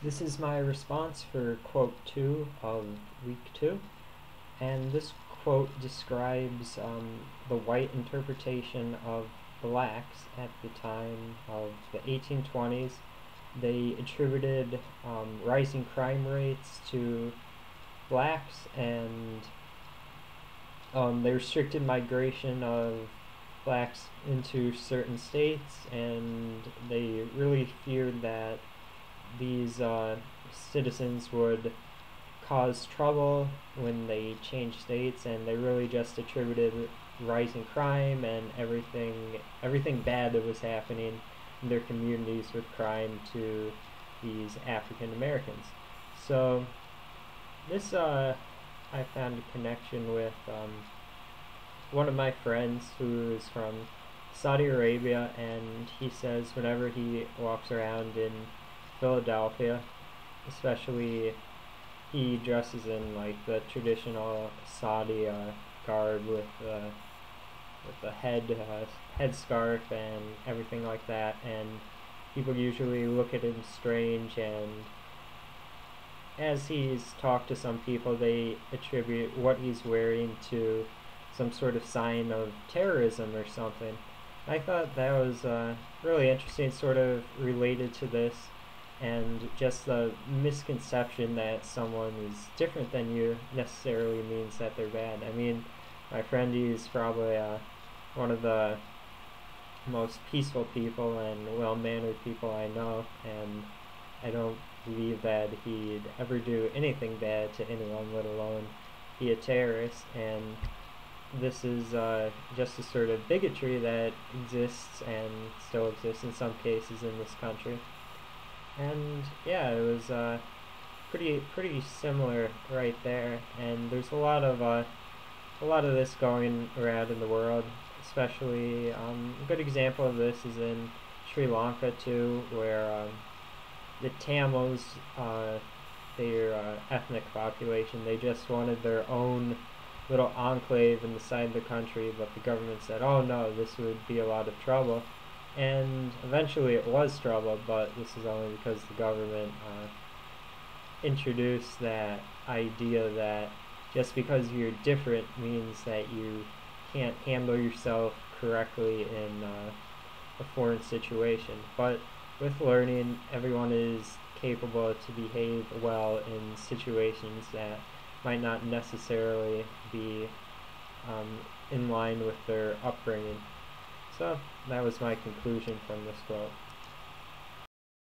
This is my response for quote 2 of week 2, and this quote describes the white interpretation of blacks at the time of the 1820s. They attributed rising crime rates to blacks, and they restricted migration of blacks into certain states, and they really feared that these citizens would cause trouble when they changed states, and they really just attributed rising crime and everything bad that was happening in their communities with crime to these African Americans. So this I found a connection with one of my friends who is from Saudi Arabia, and he says whenever he walks around in Philadelphia, especially, he dresses in like the traditional Saudi garb with the headscarf and everything like that, and people usually look at him strange. And as he's talked to some people, they attribute what he's wearing to some sort of sign of terrorism or something. I thought that was really interesting, sort of related to this, and just the misconception that someone is different than you necessarily means that they're bad. I mean, my friend, he's probably one of the most peaceful people and well-mannered people I know, and I don't believe that he'd ever do anything bad to anyone, let alone be a terrorist. And this is just a sort of bigotry that exists and still exists in some cases in this country. And yeah, it was pretty similar right there. And there's a lot of this going around in the world, especially a good example of this is in Sri Lanka too, where the Tamils, their ethnic population, they just wanted their own little enclave in the side of the country, but the government said, oh no, this would be a lot of trouble. And eventually it was trouble, but this is only because the government introduced that idea that just because you're different means that you can't handle yourself correctly in a foreign situation. But with learning, everyone is capable to behave well in situations that might not necessarily be in line with their upbringing. So that was my conclusion from this quote.